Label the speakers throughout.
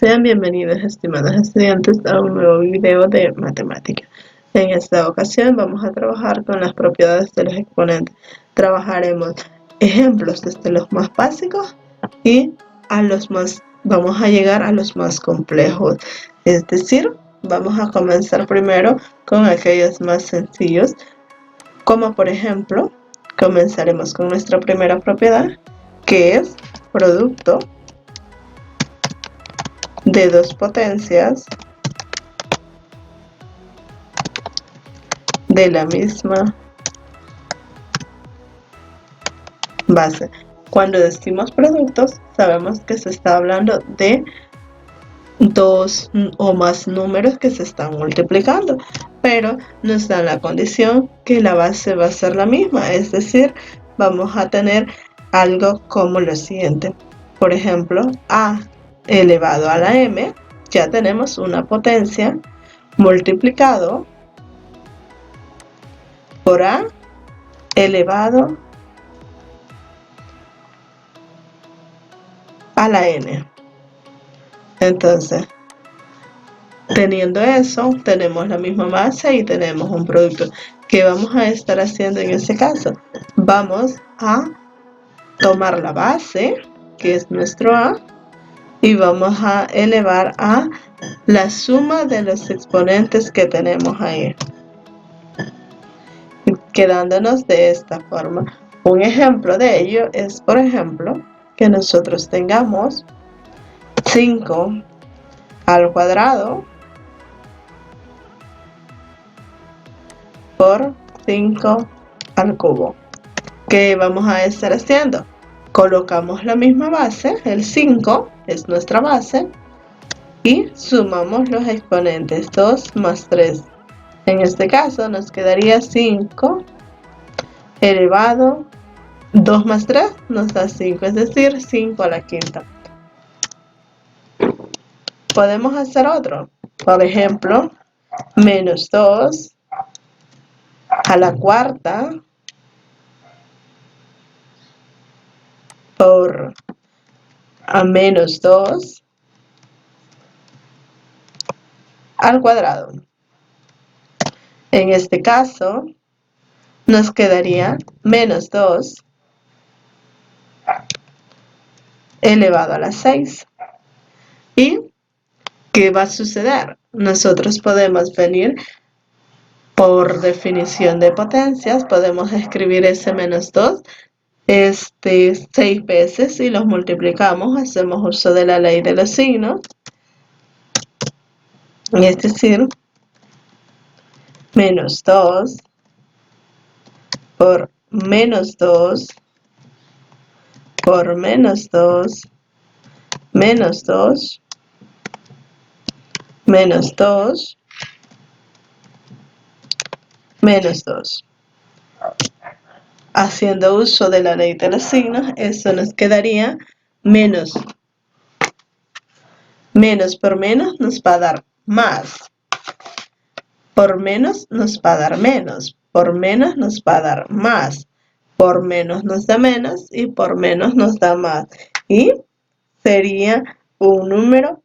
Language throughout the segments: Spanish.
Speaker 1: Sean bienvenidos, estimados estudiantes, a un nuevo video de matemática. En esta ocasión vamos a trabajar con las propiedades de los exponentes. Trabajaremos ejemplos desde los más básicos y vamos a llegar a los más complejos. Es decir, vamos a comenzar primero con aquellos más sencillos, como por ejemplo, comenzaremos con nuestra primera propiedad, que es producto de dos potencias de la misma base. Cuando decimos productos, sabemos que se está hablando de dos o más números que se están multiplicando, pero nos dan la condición que la base va a ser la misma, es decir, vamos a tener algo como lo siguiente. Por ejemplo, a elevado a la m, ya tenemos una potencia multiplicado por a elevado a la n. Entonces, teniendo eso, tenemos la misma base y tenemos un producto. ¿Qué vamos a estar haciendo en ese caso? Vamos a tomar la base, que es nuestro a, y vamos a elevar a la suma de los exponentes que tenemos ahí, quedándonos de esta forma. Un ejemplo de ello es, por ejemplo, que nosotros tengamos 5 al cuadrado por 5 al cubo. ¿Qué vamos a estar haciendo? Colocamos la misma base, el 5 es nuestra base, y sumamos los exponentes 2 más 3. En este caso nos quedaría 5 elevado, 2 más 3 nos da 5, es decir, 5 a la quinta. Podemos hacer otro, por ejemplo, menos 2 a la cuarta por a menos 2 al cuadrado. En este caso, nos quedaría menos 2 elevado a la 6. ¿Y qué va a suceder? Nosotros podemos venir por definición de potencias, podemos escribir ese menos 2 6 veces y los multiplicamos, hacemos uso de la ley de los signos, es decir, menos 2 por menos 2 por menos 2 menos 2 menos 2 menos 2. Haciendo uso de la ley de los signos, eso nos quedaría menos. Menos por menos nos va a dar más. Por menos nos va a dar menos. Por menos nos va a dar más. Por menos nos da menos y por menos nos da más. Y sería un número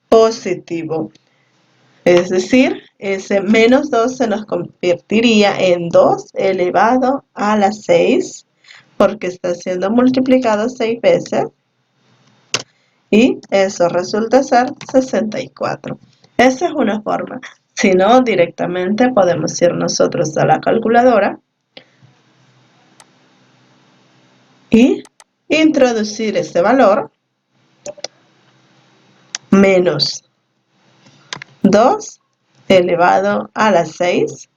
Speaker 1: positivo. Es decir, ese menos 2 se nos convertiría en 2 elevado a la 6, porque está siendo multiplicado 6 veces. Y eso resulta ser 64. Esa es una forma. Si no, directamente podemos ir nosotros a la calculadora y introducir ese valor, menos 2 elevado a la 6.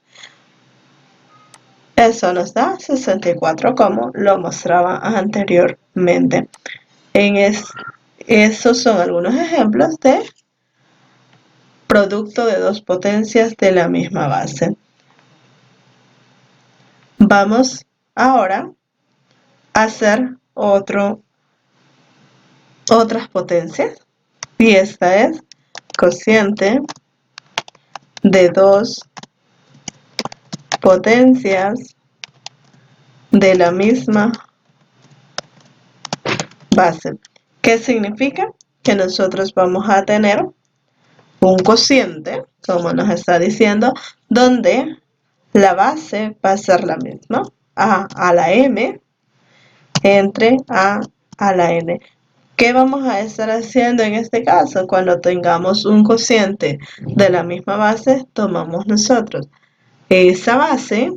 Speaker 1: Eso nos da 64, como lo mostraba anteriormente. Esos son algunos ejemplos de producto de dos potencias de la misma base. Vamos ahora a hacer otras potencias, y esta es cociente de dos potencias de la misma base. ¿Qué significa? que nosotros vamos a tener un cociente, como nos está diciendo, donde la base va a ser la misma, a la m entre a la n. ¿Qué vamos a estar haciendo en este caso? Cuando tengamos un cociente de la misma base, tomamos nosotros esa base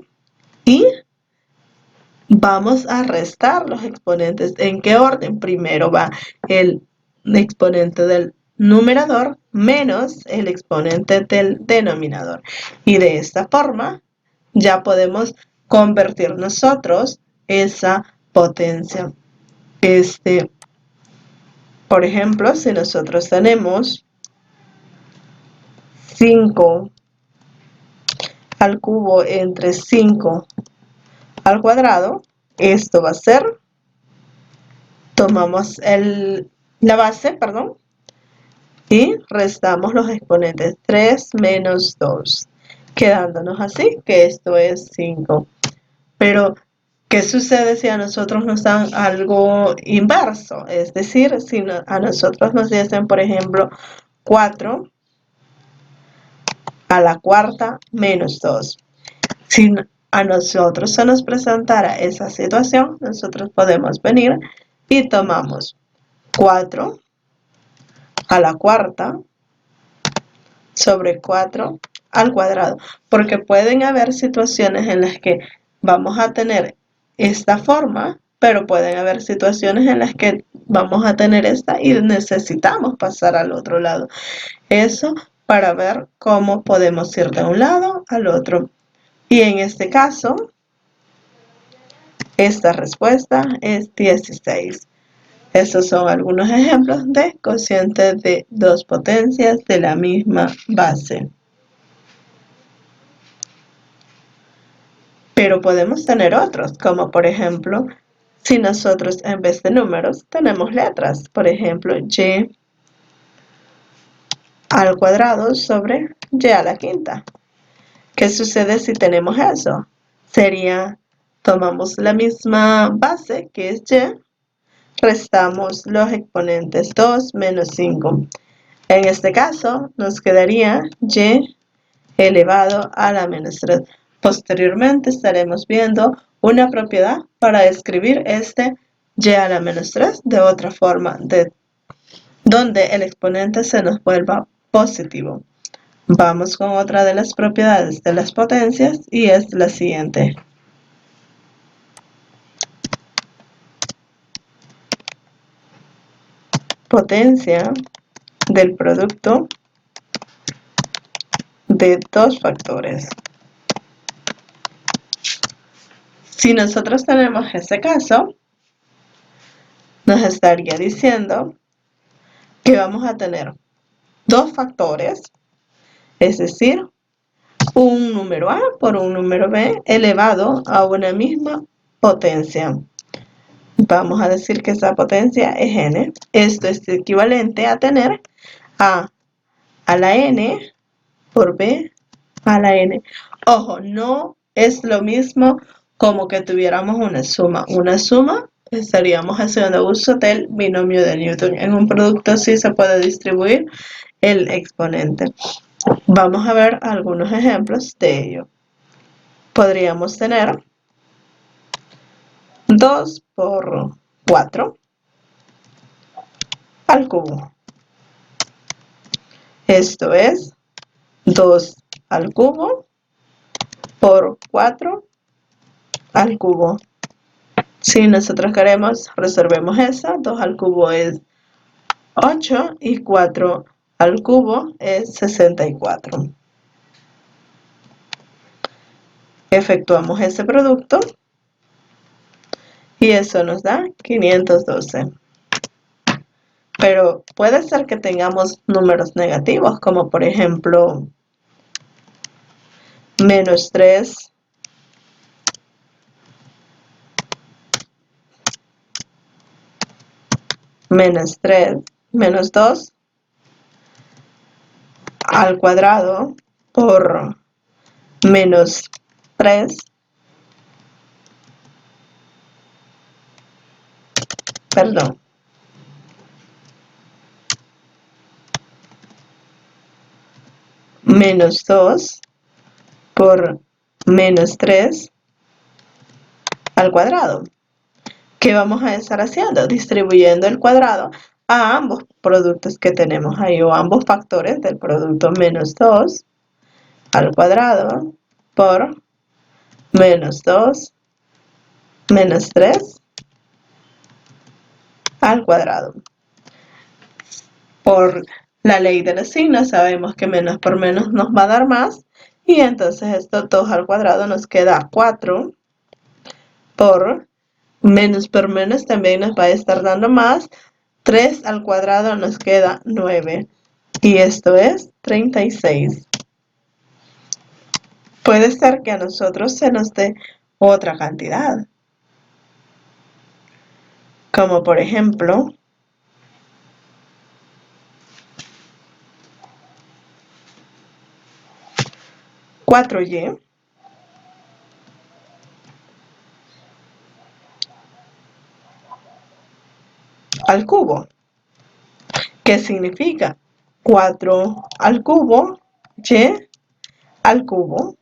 Speaker 1: y vamos a restar los exponentes. ¿En qué orden? Primero va el exponente del numerador menos el exponente del denominador. Y de esta forma ya podemos convertir nosotros esa potencia. Por ejemplo, si nosotros tenemos 5 al cubo entre 5 al cuadrado, esto va a ser, tomamos la base, perdón, y restamos los exponentes 3 menos 2, quedándonos así, que esto es 5. Pero, ¿qué sucede si a nosotros nos dan algo inverso? Es decir, si a nosotros nos dicen, por ejemplo, 4 a la cuarta menos 2. Si a nosotros se nos presentara esa situación, nosotros podemos venir y tomamos 4 a la cuarta sobre 4 al cuadrado, porque pueden haber situaciones en las que vamos a tener esta forma, pero pueden haber situaciones en las que vamos a tener esta y necesitamos pasar al otro lado. Eso para ver cómo podemos ir de un lado al otro. Y en este caso, esta respuesta es 16. Estos son algunos ejemplos de cocientes de dos potencias de la misma base. Pero podemos tener otros, como por ejemplo, si nosotros en vez de números tenemos letras. Por ejemplo, y al cuadrado sobre y a la quinta. ¿Qué sucede si tenemos eso? Sería, tomamos la misma base, que es y, restamos los exponentes 2 menos 5. En este caso, nos quedaría y elevado a la menos 3. Posteriormente estaremos viendo una propiedad para escribir este y a la menos 3 de otra forma, donde el exponente se nos vuelva positivo. Vamos con otra de las propiedades de las potencias y es la siguiente. Potencia del producto de dos factores. Si nosotros tenemos ese caso, nos estaría diciendo que vamos a tener dos factores, es decir, un número A por un número B elevado a una misma potencia. Vamos a decir que esa potencia es n. Esto es equivalente a tener A a la n por B a la n. Ojo, no es lo mismo como que tuviéramos una suma. Una suma estaríamos haciendo uso del binomio de Newton. En un producto sí se puede distribuir el exponente. Vamos a ver algunos ejemplos de ello. Podríamos tener 2 por 4 al cubo. Esto es 2 al cubo por 4 al cubo. Si nosotros queremos, resolvemos esa. 2 al cubo es 8 y 4 al cubo es 64. Efectuamos ese producto y eso nos da 512. Pero puede ser que tengamos números negativos, como por ejemplo menos 3, menos 3, menos 2 al cuadrado por menos 3, perdón, menos 2 por menos 3 al cuadrado. ¿Qué vamos a estar haciendo? Distribuyendo el cuadrado a ambos productos que tenemos ahí, o ambos factores del producto menos 2 al cuadrado por menos 2 menos 3 al cuadrado. Por la ley de los signos sabemos que menos por menos nos va a dar más, y entonces esto 2 al cuadrado nos queda 4 por menos también nos va a estar dando más. 3 al cuadrado nos queda 9. Y esto es 36. Puede ser que a nosotros se nos dé otra cantidad. Como por ejemplo, 4y al cubo. ¿Qué significa? 4 al cubo, y al cubo.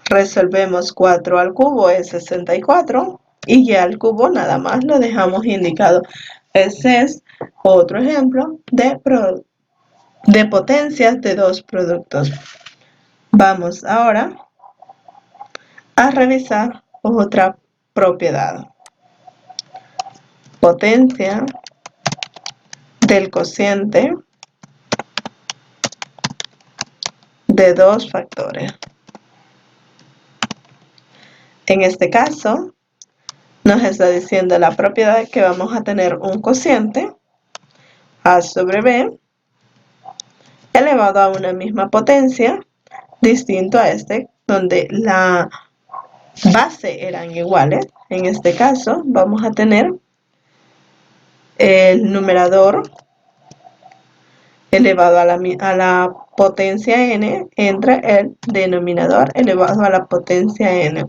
Speaker 1: Resolvemos 4 al cubo es 64 y y al cubo nada más lo dejamos indicado. Ese es otro ejemplo de potencias de dos productos. Vamos ahora a revisar otra propiedad. Potencia del cociente de dos factores. En este caso, nos está diciendo la propiedad que vamos a tener un cociente a sobre b elevado a una misma potencia, distinto a este, donde la base eran iguales. En este caso, vamos a tener el numerador elevado a la potencia n entre el denominador elevado a la potencia n.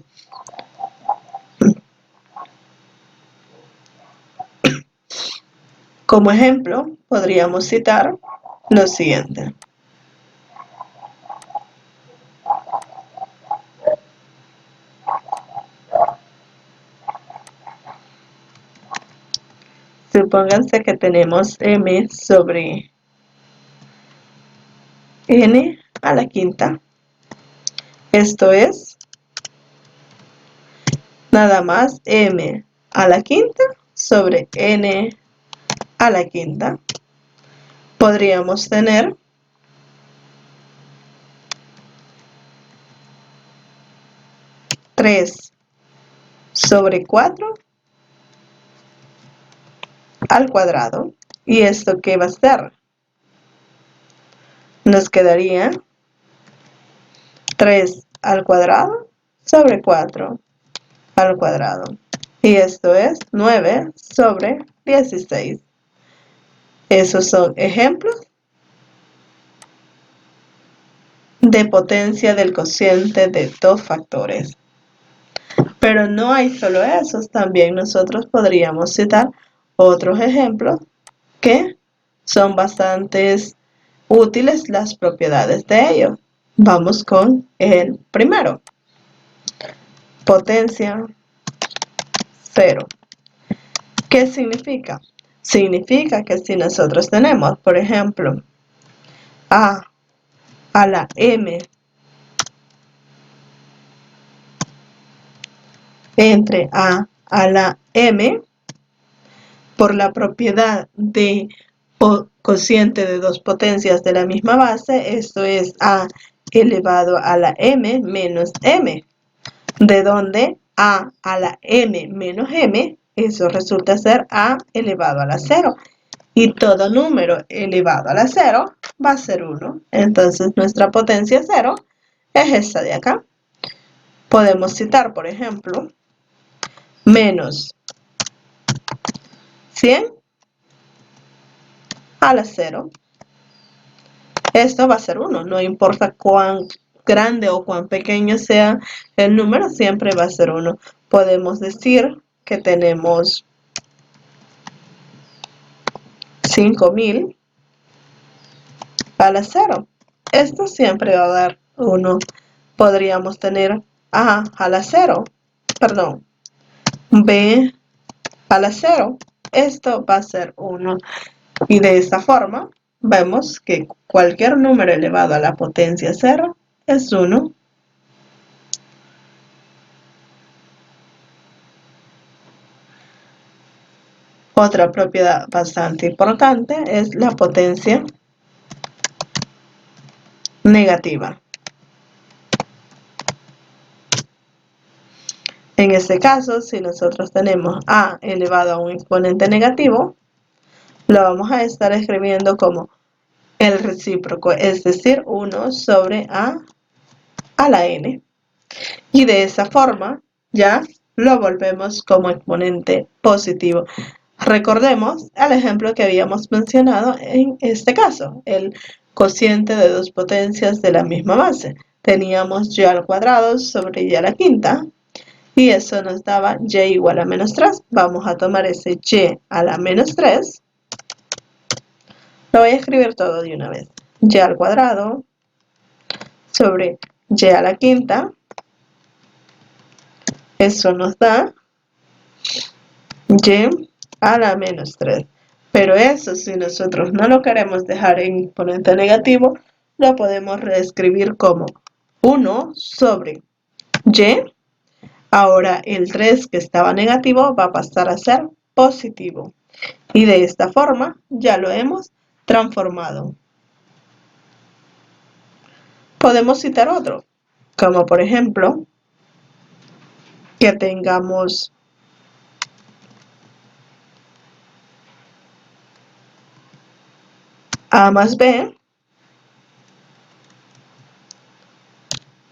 Speaker 1: Como ejemplo, podríamos citar lo siguiente. Supónganse que tenemos m sobre n a la quinta. Esto es nada más m a la quinta sobre n a la quinta. Podríamos tener tres sobre 4 al cuadrado. ¿Y esto qué va a ser? Nos quedaría 3 al cuadrado sobre 4 al cuadrado. Y esto es 9 sobre 16. Esos son ejemplos de potencia del cociente de dos factores. Pero no hay solo esos, también nosotros podríamos citar otros ejemplos que son bastante útiles las propiedades de ellos. Vamos con el primero. Potencia 0. ¿Qué significa? Significa que si nosotros tenemos, por ejemplo, a la m entre a la m, por la propiedad de cociente de dos potencias de la misma base, esto es a elevado a la m menos m, de donde a la m menos m, eso resulta ser a elevado a la 0. Y todo número elevado a la 0 va a ser 1. Entonces nuestra potencia 0 es esta de acá. Podemos citar, por ejemplo, menos 100 a la 0. Esto va a ser 1. No importa cuán grande o cuán pequeño sea el número, siempre va a ser 1. Podemos decir que tenemos 5000 a la 0. esto siempre va a dar 1. Podríamos tener a la 0, perdón, b a la 0. Esto va a ser 1. Y de esta forma vemos que cualquier número elevado a la potencia 0 es 1. Otra propiedad bastante importante es la potencia negativa. En este caso, si nosotros tenemos a elevado a un exponente negativo, lo vamos a estar escribiendo como el recíproco, es decir, 1 sobre a la n. Y de esa forma ya lo volvemos como exponente positivo. Recordemos el ejemplo que habíamos mencionado en este caso, el cociente de dos potencias de la misma base. Teníamos y al cuadrado sobre y a la quinta, y eso nos daba y igual a menos 3. Vamos a tomar ese y a la menos 3. Lo voy a escribir todo de una vez. Y al cuadrado sobre y a la quinta. Eso nos da y a la menos 3. Pero eso, si nosotros no lo queremos dejar en exponente negativo, lo podemos reescribir como 1 sobre y. Ahora el 3 que estaba negativo va a pasar a ser positivo. Y de esta forma ya lo hemos transformado. Podemos citar otro, como por ejemplo, que tengamos a más b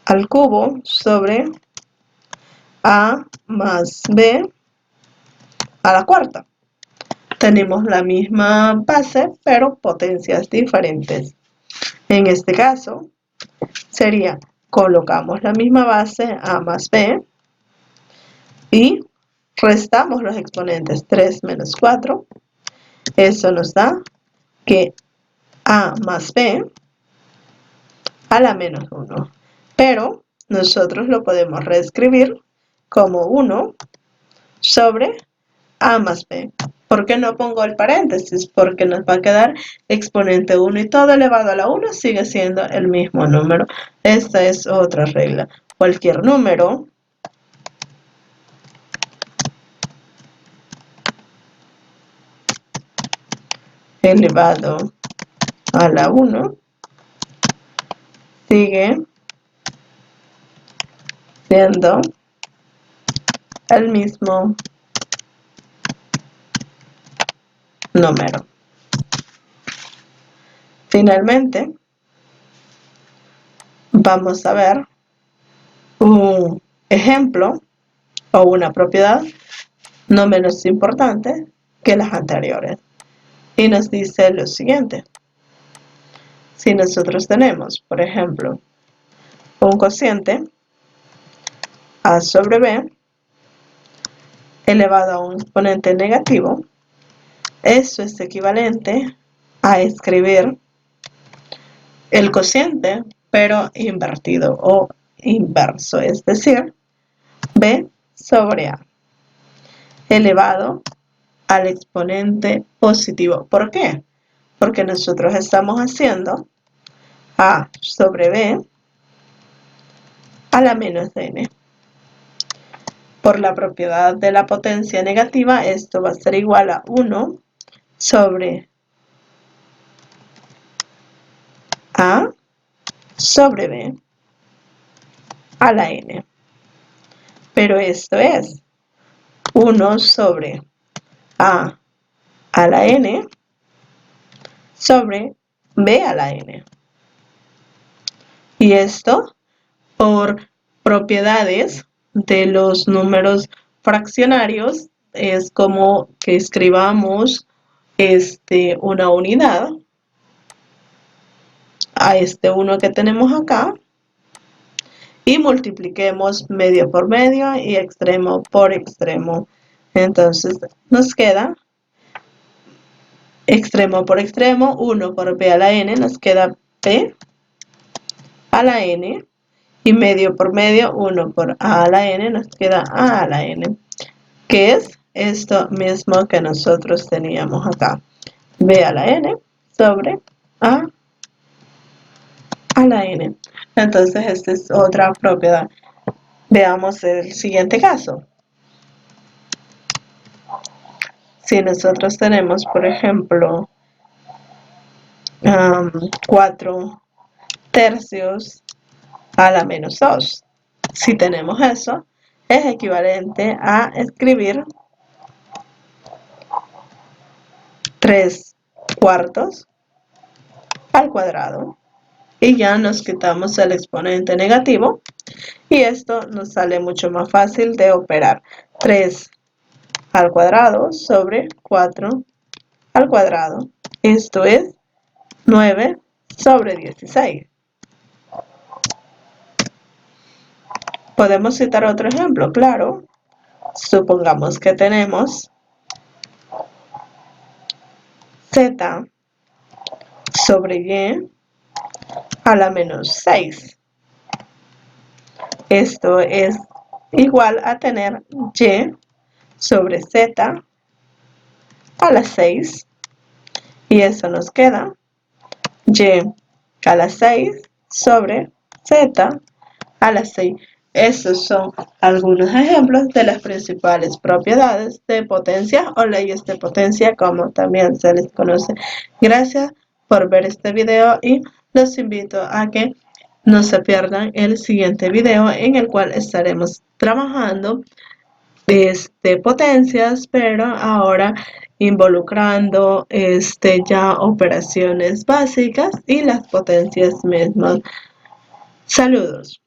Speaker 1: al cubo sobre a más b a la cuarta. Tenemos la misma base, pero potencias diferentes. En este caso, sería, colocamos la misma base a más b y restamos los exponentes 3 menos 4. Eso nos da que a más b a la menos 1. Pero nosotros lo podemos reescribir como 1 sobre a más b. ¿Por qué no pongo el paréntesis? Porque nos va a quedar exponente 1 y todo elevado a la 1 sigue siendo el mismo número. Esta es otra regla. Cualquier número elevado a la 1 sigue siendo el mismo número. Finalmente, vamos a ver un ejemplo o una propiedad no menos importante que las anteriores. Y nos dice lo siguiente. Si nosotros tenemos, por ejemplo, un cociente a sobre b elevado a un exponente negativo, eso es equivalente a escribir el cociente, pero invertido o inverso, es decir, b sobre a elevado al exponente positivo. ¿Por qué? Porque nosotros estamos haciendo a sobre b a la menos n. Por la propiedad de la potencia negativa, esto va a ser igual a 1 sobre a sobre b a la n. Pero esto es 1 sobre a la n sobre b a la n. Y esto por propiedades de los números fraccionarios es como que escribamos una unidad a este 1 que tenemos acá y multipliquemos medio por medio y extremo por extremo. Entonces nos queda extremo por extremo, 1 por b a la n, nos queda b a la n, y medio por medio, 1 por a la n, nos queda a la n, que es esto mismo que nosotros teníamos acá. B a la n sobre a la n. Entonces, esta es otra propiedad. Veamos el siguiente caso. Si nosotros tenemos, por ejemplo, 4 tercios a la menos 2. Si tenemos eso, es equivalente a escribir 3 cuartos al cuadrado. Y ya nos quitamos el exponente negativo. Y esto nos sale mucho más fácil de operar. 3 al cuadrado sobre 4 al cuadrado. Esto es 9 sobre 16. Podemos citar otro ejemplo, claro. Supongamos que tenemos z sobre y a la menos 6. Esto es igual a tener y sobre z a la 6. Y eso nos queda y a la 6 sobre z a la 6. Estos son algunos ejemplos de las principales propiedades de potencia o leyes de potencia, como también se les conoce. Gracias por ver este video y los invito a que no se pierdan el siguiente video en el cual estaremos trabajando potencias, pero ahora involucrando ya operaciones básicas y las potencias mismas. Saludos.